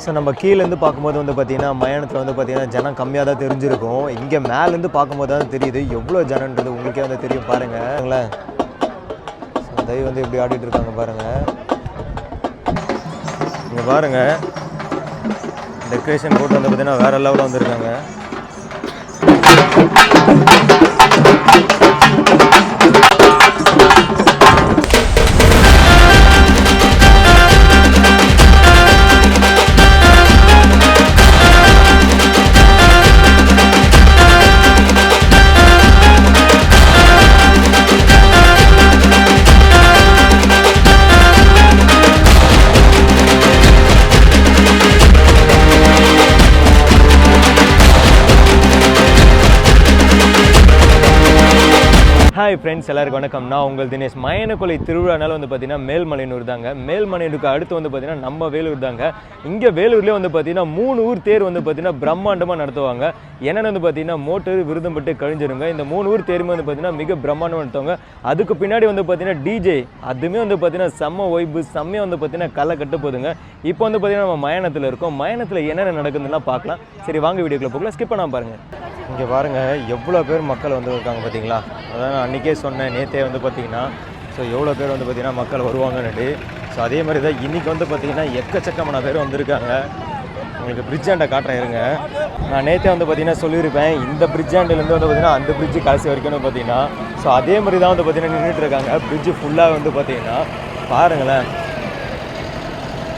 So நம்ம கீழேருந்து பார்க்கும்போது வந்து பார்த்திங்கன்னா மயானத்தில் வந்து பார்த்திங்கன்னா ஜனம் கம்மியாக தான் தெரிஞ்சிருக்கும். இங்கே மேலேருந்து பார்க்கும்போது தான் தெரியுது எவ்வளோ ஜனன்றது உங்களுக்கே வந்து தெரியும் பாருங்களேன். ஸோ தயவு வந்து எப்படி ஆடிட்டு இருக்காங்க பாருங்கள். இங்கே பாருங்கள் டெக்கரேஷன் போட்டு வந்து பார்த்திங்கன்னா வேறு லெவலில் வந்துருக்காங்க. ஹாய் ஃப்ரெண்ட்ஸ், எல்லாருக்கும் வணக்கம். நான் உங்கள் தினேஷ். மயனக்கொலை திருவிழானால வந்து பார்த்தீங்கன்னா மேல்மலையனூர் தாங்க. மேல்மலையனூருக்கு அடுத்து வந்து பார்த்தீங்கன்னா நம்ம வேலூர் தாங்க. இங்கே வேலூர்லேயே வந்து பார்த்தீங்கன்னா 3 ஊர் தேர் வந்து பார்த்தீங்கன்னா பிரம்மாண்டமாக நடத்துவாங்க. என்னென்னு வந்து பார்த்தீங்கன்னா மோட்டர் விருதம்பட்டு கழிஞ்சிருங்க. இந்த 3 ஊர் தேருமே வந்து பார்த்தீங்கன்னா மிக பிரம்மாண்டமாக நடத்துவாங்க. அதுக்கு பின்னாடி வந்து பார்த்தீங்கன்னா டிஜே அதுவுமே வந்து பார்த்தீங்கன்னா செம்ம வைப்பு செம்மையாக வந்து பார்த்தீங்கன்னா களை கட்டு போதுங்க. இப்போ வந்து பார்த்தீங்கன்னா நம்ம மயானத்தில் இருக்கோம். மயானத்தில் என்னென்ன நடக்குதுலாம் பார்க்கலாம். சரி வாங்க வீடியோக்குள்ளே போகலாம். ஸ்கிப் பண்ணாமல் பாருங்கள். இங்கே பாருங்கள் எவ்வளோ பேர் மக்கள் வந்து இருக்காங்க பார்த்தீங்களா. அதான் நான் அன்றைக்கே சொன்னேன், நேற்றே வந்து பார்த்தீங்கன்னா ஸோ எவ்வளோ பேர் வந்து பார்த்திங்கன்னா மக்கள் வருவாங்கன்னு. ஸோ அதே மாதிரி தான் இன்றைக்கி வந்து பார்த்திங்கன்னா எக்கச்சக்கமான பேர் வந்திருக்காங்க. உங்களுக்கு பிரிட்ஜ் ஆண்டை காட்டுறேன் இருங்க. நான் நேற்றே வந்து பார்த்திங்கன்னா சொல்லியிருப்பேன், இந்த பிரிட்ஜ் ஆண்டிலேருந்து வந்து பார்த்திங்கன்னா அந்த பிரிட்ஜு கடைசி வரைக்கும் வந்து பார்த்திங்கன்னா ஸோ அதே மாதிரி தான் வந்து பார்த்திங்கன்னா நின்றுட்டு இருக்காங்க. பிரிட்ஜு ஃபுல்லாக வந்து பார்த்திங்கன்னா பாருங்களேன்,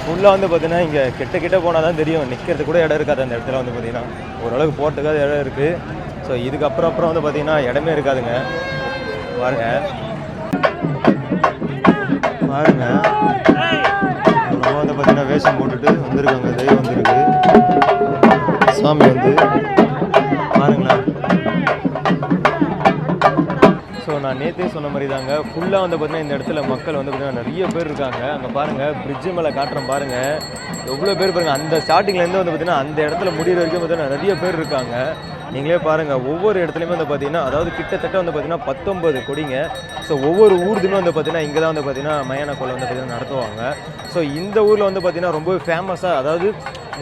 ஃபுல்லாக வந்து பார்த்திங்கன்னா இங்கே கிட்ட போனால் தான் தெரியும், நிற்கிறது கூட இடம் இருக்காது அந்த இடத்துல வந்து பார்த்திங்கன்னா. ஓரளவுக்கு போகிறதுக்காக இடம் இருக்குது. ஸோ இதுக்கப்புறம் வந்து பார்த்திங்கன்னா இடமே இருக்காதுங்க. பாருங்கள் நம்ம வந்து பார்த்திங்கன்னா வேஷம் போட்டுட்டு வந்திருக்காங்க. தெய்வம் வந்துருக்கு, சாமி வந்து பாருங்களேன். ஸோ நான் நேற்றே சொன்ன மாதிரி தாங்க, ஃபுல்லாக வந்து பார்த்திங்கன்னா இந்த இடத்துல மக்கள் வந்து பார்த்திங்கன்னா நிறைய பேர் இருக்காங்க. அங்கே பாருங்கள் பிரிட்ஜு மேலே காட்டுறோம் பாருங்கள் எவ்வளோ பேர் பாருங்கள். அந்த ஸ்டார்டிங்லேருந்து வந்து பார்த்திங்கன்னா அந்த இடத்துல முடிகிற வரைக்கும் பார்த்திங்கன்னா நிறைய பேர் இருக்காங்க. நீங்களே பாருங்கள் ஒவ்வொரு இடத்துலையுமே வந்து பார்த்திங்கன்னா அதாவது கிட்டத்தட்ட வந்து பார்த்திங்கன்னா 19 கொடிங்க. ஸோ ஒவ்வொரு ஊர்துமே வந்து பார்த்திங்கன்னா இங்கே தான் வந்து பார்த்திங்கன்னா மயானக்கொலை வந்து பார்த்திங்கன்னா நடத்துவாங்க. ஸோ இந்த ஊரில் வந்து பார்த்திங்கன்னா ரொம்பவே ஃபேமஸாக, அதாவது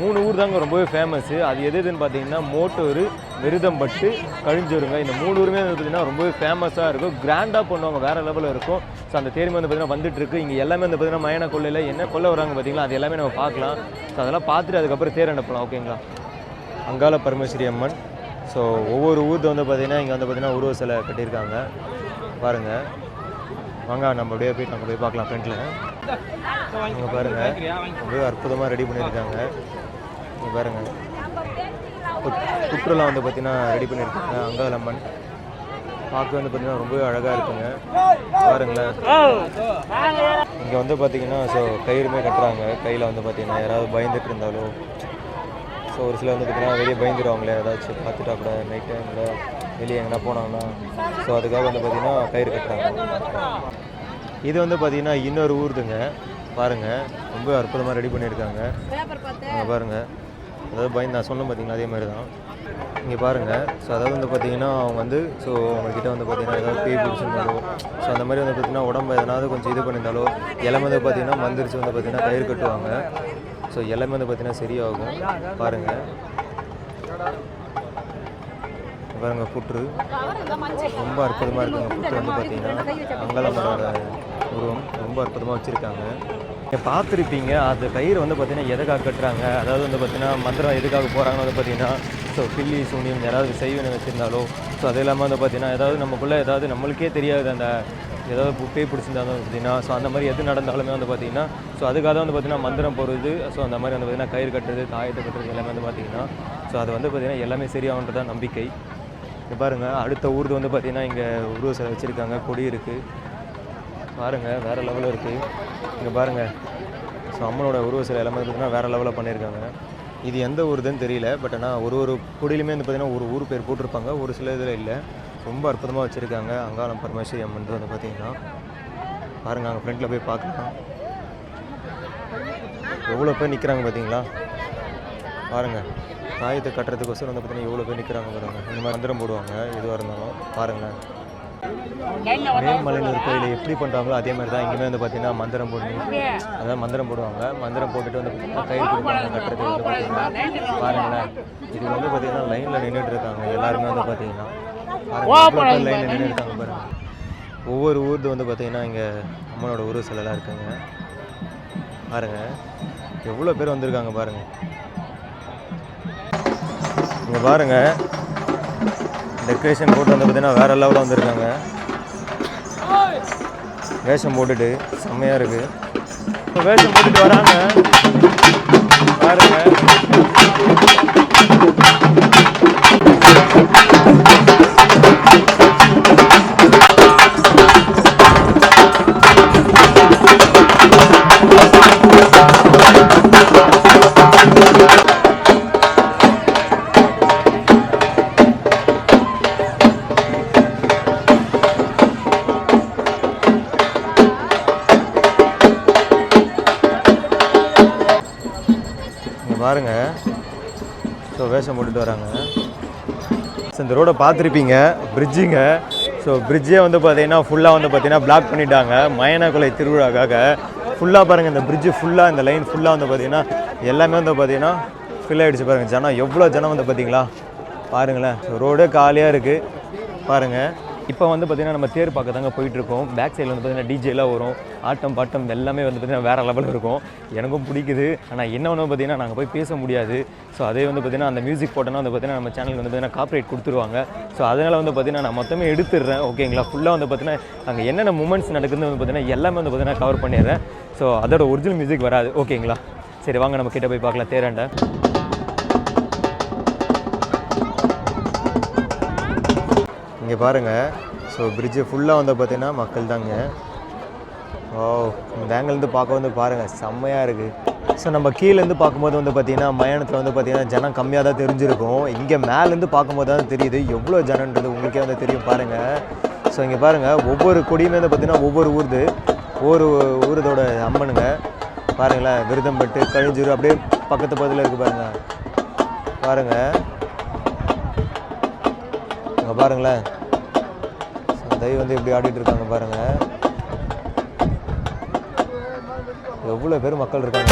3 ஊர் தாங்க ரொம்பவே ஃபேமஸ்ஸு. அது எதுன்னு பார்த்தீங்கன்னா மோட்டூர், விருதம்பட்டு, கழிஞ்சூருங்க. இந்த 3 ஊருமே வந்து பார்த்திங்கன்னா ரொம்பவே ஃபேமஸாக இருக்கும். கிராண்டாக பண்ணுவாங்க, வேறு லெவலில் இருக்கும். ஸோ அந்த தேர்மே வந்து பார்த்திங்கன்னா வந்துட்டுருக்கு. இங்கே எல்லாமே வந்து பார்த்திங்கன்னா மயானக்கொல்லையில் என்ன கொல்ல வராங்க பார்த்திங்களா, அது எல்லாமே நம்ம பார்க்கலாம். ஸோ அதெல்லாம் பார்த்துட்டு அதுக்கப்புறம் தேர் அனுப்பலாம். ஓகேங்களா. அங்காள பரமேஸ்வரி அம்மன். ஸோ ஒவ்வொரு ஊர்து வந்து பார்த்திங்கன்னா இங்கே வந்து பார்த்திங்கன்னா உருவ சிலை கட்டியிருக்காங்க பாருங்கள். வாங்க நம்ம அப்படியே போய் அங்கே போய் பார்க்கலாம். ஃப்ரெண்டில் இங்கே பாருங்கள் ரொம்பவே அற்புதமாக ரெடி பண்ணியிருக்காங்க. இங்கே பாருங்கள் புற்றுலாம் வந்து பார்த்திங்கன்னா ரெடி பண்ணியிருக்காங்க. அங்காள அம்மன் பார்க்க வந்து பார்த்திங்கன்னா ரொம்பவே அழகாக இருக்குங்க. பாருங்களேன் இங்கே வந்து பார்த்திங்கன்னா ஸோ கயிறுமே கட்டுறாங்க. கையில் வந்து பார்த்திங்கன்னா யாராவது பயந்துட்டு இருந்தாலோ, ஸோ ஒரு சிலர் வந்து பார்த்திங்கன்னா வெளியே பயந்துடுவாங்களே, ஏதாச்சும் பார்த்துட்டா கூட நைட் டைமில் வெளியே எங்கன்னா போனாங்கன்னா, ஸோ அதுக்காக வந்து பார்த்திங்கன்னா கயிறு கட்டுறாங்க. இது வந்து பார்த்திங்கன்னா இன்னொரு ஊருதுங்க. பாருங்கள் ரொம்ப அற்புதமாக ரெடி பண்ணியிருக்காங்க. அங்கே பாருங்கள், அதாவது பயந்து நான் சொன்னேன் பார்த்திங்கன்னா அதே மாதிரி தான். இங்கே பாருங்கள் ஸோ அதாவது வந்து பார்த்திங்கன்னா அவங்க வந்து ஸோ அவங்கக்கிட்ட வந்து பார்த்திங்கன்னா ஏதாவது பேய் பிடிச்சிருந்தாலோ, ஸோ அந்த மாதிரி வந்து பார்த்திங்கன்னா உடம்பு எதனாவது கொஞ்சம் இது பண்ணியிருந்தாலோ எல்லாமே வந்து பார்த்திங்கன்னா மந்திரிச்சு வந்து பார்த்திங்கன்னா கயிறு கட்டுவாங்க. ஸோ எல்லாமே வந்து பார்த்திங்கன்னா சரியாகும். பாருங்கள் பாருங்கள் புற்று ரொம்ப அற்புதமாக இருக்குங்க. புற்று வந்து பார்த்திங்கன்னா அங்காளம்மனோட உருவம் ரொம்ப அற்புதமாக வச்சுருக்காங்க. நீங்கள் பார்த்துருப்பீங்க அந்த கயிறு வந்து பார்த்திங்கன்னா எதுக்காக கட்டுறாங்க, அதாவது வந்து பார்த்திங்கன்னா மந்திரம் எதுக்காக போகிறாங்கன்னு வந்து பார்த்திங்கன்னா ஸோ பில்லி சூனியம் யாராவது செய்வனை வச்சுருந்தாலோ, ஸோ அது இல்லாமல் வந்து பார்த்திங்கன்னா ஏதாவது நமக்குள்ளே ஏதாவது நம்மளுக்கே தெரியாது அந்த ஏதாவது பேய் பிடிச்சிருந்தாலும் பார்த்திங்கன்னா ஸோ அந்த மாதிரி எது நடந்தாலுமே வந்து பார்த்திங்கன்னா ஸோ அதுக்காக தான் வந்து பார்த்திங்கன்னா மந்திரம் போடுறது. ஸோ அந்த மாதிரி வந்து பார்த்திங்கன்னா கயிறு கட்டுறது, தாயத்தை கட்டுறது எல்லாமே வந்து பார்த்திங்கன்னா ஸோ அது வந்து பார்த்திங்கன்னா எல்லாமே சரியாகன்றதான் நம்பிக்கை. இங்கே பாருங்கள் அடுத்த ஊர்து வந்து பார்த்திங்கன்னா இங்கே உருவ சிலை வச்சுருக்காங்க, கொடி இருக்குது பாருங்கள் வேறு லெவலில் இருக்குது. இங்கே பாருங்கள் ஸோ அம்மனோட உருவ சிலை எல்லாமே பார்த்திங்கன்னா வேறு லெவலில் பண்ணியிருக்காங்க. இது எந்த ஊருதுன்னு தெரியல, பட் ஆனால் ஒரு கொடியிலுமே வந்து பார்த்திங்கன்னா ஒரு ஊர் பேர் போட்டிருப்பாங்க, ஒரு சில இதில் இல்லை. ரொம்ப அற்புதமாக வச்சுருக்காங்க. அங்காளம் பரமேஸ்வரி அம்மன் வந்து பார்த்திங்கன்னா பாருங்கள் அங்கே ஃப்ரெண்டில் போய் பார்க்கலாம் எவ்வளோ பேர் நிற்கிறாங்க பார்த்தீங்களா. பாருங்கள் தாயத்தை கட்டுறதுக்கோசரம் வந்து பார்த்திங்கன்னா எவ்வளோ பேர் நிற்கிறாங்க பாருங்கள். இந்த மாதிரி மந்திரம் போடுவாங்க எதுவாக இருந்தாலும் பாருங்களேன். மேல்மலையனூர் கோயிலை எப்படி பண்ணுறாங்களோ அதே மாதிரி தான் இங்கேயுமே வந்து பார்த்தீங்கன்னா மந்திரம் போட்டு அதான் மந்திரம் போடுவாங்க. மந்திரம் போட்டுட்டு வந்து பார்த்தீங்கன்னா கயிறு கொடுப்பாங்க கட்டுறது வந்து பார்த்தீங்கன்னா பாருங்களேன். இது வந்து பார்த்தீங்கன்னா லைனில் நின்றுட்டு இருக்காங்க எல்லாருமே வந்து பார்த்தீங்கன்னா லைனில் நின்று இருக்காங்க பாருங்கள். ஒவ்வொரு ஊர்து வந்து பார்த்தீங்கன்னா இங்கே அம்மனோட ஊர் சிலைலாம் இருக்குங்க பாருங்கள். எவ்வளோ பேர் வந்திருக்காங்க பாருங்கள். இங்கே பாருங்கள் டெக்கரேஷன் போட்டு வந்து பார்த்தீங்கன்னா வேறு லெவலில் வந்திருக்காங்க. வேஷம் போட்டுட்டு செம்மையாக இருக்குது. இப்போ வேஷம் போட்டுட்டு வராங்க பாருங்கள். பாருங்க. ஸோ வேஷம் போட்டுட்டு வராங்க. ஸோ இந்த ரோடை பார்த்துருப்பீங்க பிரிட்ஜுங்க. ஸோ பிரிட்ஜே வந்து பார்த்தீங்கன்னா ஃபுல்லாக வந்து பார்த்தீங்கன்னா பிளாக் பண்ணிட்டாங்க மயனக்குலை திருவிழாக்காக. ஃபுல்லாக பாருங்கள் இந்த பிரிட்ஜு ஃபுல்லாக இந்த லைன் ஃபுல்லாக வந்து பார்த்தீங்கன்னா எல்லாமே வந்து பார்த்தீங்கன்னா ஃபில் ஆகிடுச்சு பாருங்கள். ஜனம் எவ்வளோ ஜனம் வந்து பார்த்தீங்களா பாருங்களேன். ஸோ ரோடே காலியாக இருக்குது பாருங்கள். இப்போ வந்து பார்த்திங்கன்னா நம்ம தேர் பார்க்க தாங்க போயிட்டுருக்கோம். பேக் சைடில் வந்து பார்த்திங்கன்னா டிஜேலாம் வரும், ஆட்டம் பாட்டம் எல்லாமே வந்து பார்த்திங்கன்னா வேறு லெவலில் இருக்கும். எனக்கும் பிடிக்குது. ஆனால் என்ன ஒன்று பார்த்திங்கன்னா நாங்கள் போய் பேச முடியாது. ஸோ அதே வந்து பார்த்திங்கன்னா அந்த மியூசிக் போட்டோன்னா வந்து பார்த்திங்கன்னா நம்ம சேனலுக்கு வந்து பார்த்திங்கன்னா காப்பிரைட் கொடுத்துருவாங்க. ஸோ அதனால் வந்து பார்த்திங்கன்னா நான் மொத்தமே எடுத்துடுறேன் ஓகேங்களா. ஃபுல்லாக வந்து பார்த்திங்கன்னா அங்கே என்னென்ன மூமெண்ட்ஸ் நடக்குதுன்னு வந்து பார்த்திங்கன்னா எல்லாமே வந்து பார்த்திங்கன்னா கவர் பண்ணிடுறேன். ஸோ அதோட ஒரிஜினல் மியூசிக் வராது ஓகேங்களா. சரி வாங்க நம்ம கிட்ட போய் பார்க்கலாம் தேராண்ட. இங்கே பாருங்கள். ஸோ பிரிட்ஜு ஃபுல்லாக வந்து பார்த்திங்கன்னா மக்கள் தாங்க. ஓ இந்த ஆங்கிலேருந்து பார்க்க வந்து பாருங்கள் செம்மையாக இருக்குது. ஸோ நம்ம கீழேருந்து பார்க்கும்போது வந்து பார்த்திங்கன்னா மயானத்தில் வந்து பார்த்திங்கன்னா ஜனம் கம்மியாக தான் தெரிஞ்சிருக்கும். இங்கே மேலேருந்து பார்க்கும்போது தான் தெரியுது எவ்வளோ ஜனன்றது உங்களுக்கே வந்து தெரியும் பாருங்கள். ஸோ இங்கே பாருங்கள் ஒவ்வொரு கொடியுமே வந்து பார்த்திங்கன்னா ஒவ்வொரு ஊரதோட அம்மனுங்க பாருங்களேன். விருதம்பட்டு கழிஞ்சூர் அப்படியே பக்கத்து பக்கத்தில் இருக்குது பாருங்கள். பாருங்கள் அங்கே பாருங்களேன் தெய்வம் வந்து எப்படி ஆடிட்டு இருக்காங்க பாருங்கள். எவ்வளோ பேர் மக்கள் இருக்காங்க.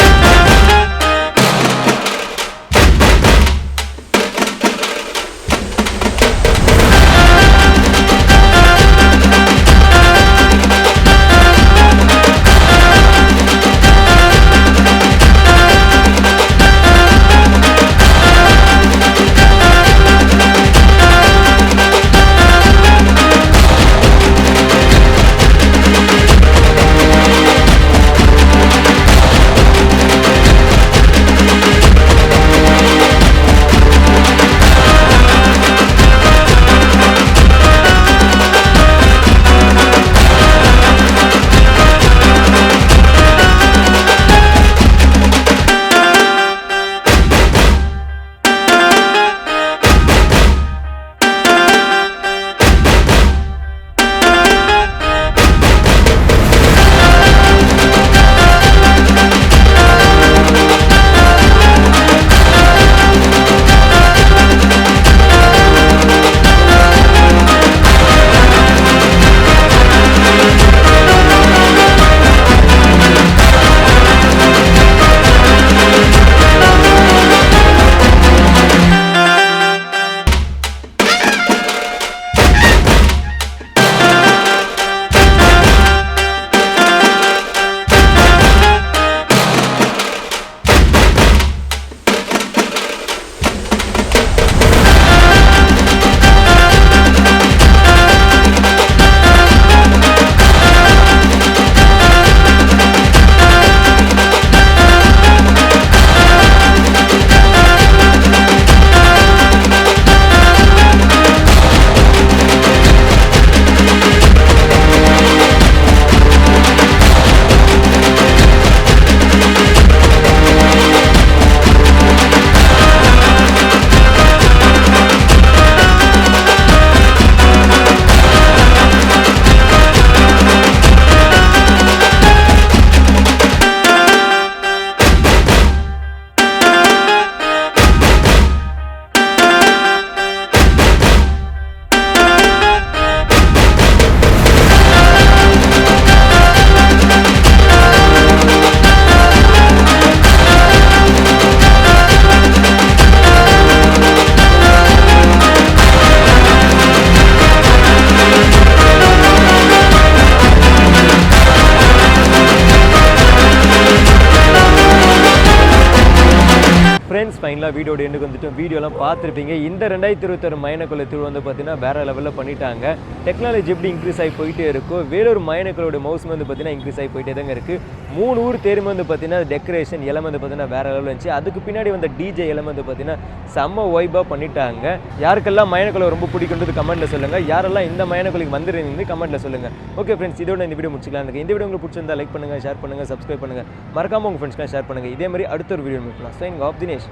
ஃபைனலாக வீடியோட எண்டுக்கு வந்துட்டு வீடியோலாம் பார்த்துருப்பீங்க. இந்த 2026 மயனக்கொள்ளை திருவிழா வந்து பார்த்தீங்கன்னா வேறு லெவலில் பண்ணிட்டாங்க. டெக்னாலஜி எப்படி இன்க்ரீஸ் ஆகி போயிட்டே இருக்கோ வேலூர் மயனக்கொள்ளையோட மவுஸ் வந்து பார்த்தீங்கன்னா இன்க்ரீஸ் ஆகி போயிட்டே தாங்க இருக்குது. 3 ஊர் தேருமே வந்து பார்த்தீங்கன்னா டெக்கரேஷன் எல்லாம் வந்து பார்த்தீங்கன்னா வேறு லெவலில் இருந்துச்சு. அதுக்கு பின்னாடி வந்த டிஜே எல்லாம் வந்து பார்த்தீங்கன்னா செம்ம வைபாக பண்ணிட்டாங்க. யாருக்கெல்லாம் மயனக்கொள்ளை ரொம்ப பிடிக்குன்றது கமெண்ட்டில் சொல்லுங்கள். யாரெல்லாம் இந்த மயனக்கொள்ளைக்கு வந்துருந்தீங்க கமெண்ட்டில் சொல்லுங்கள். ஓகே ஃப்ரெண்ட்ஸ், இதோட இந்த வீடியோ முடிச்சுக்கலாம். எனக்கு இந்த வீடியோ உங்களுக்கு பிடிச்சிருந்தா லைக் பண்ணுங்கள், ஷேர் பண்ணுங்கள், சப்ஸ்கிரைப் பண்ணுங்கள். மறக்காமல் உங்கள் ஃப்ரெண்ட்ஸ்லாம் ஷேர் பண்ணுங்கள். இதே மாதிரி அடுத்த ஒரு வீடியோ மீட்லாம். Signing off Dinesh.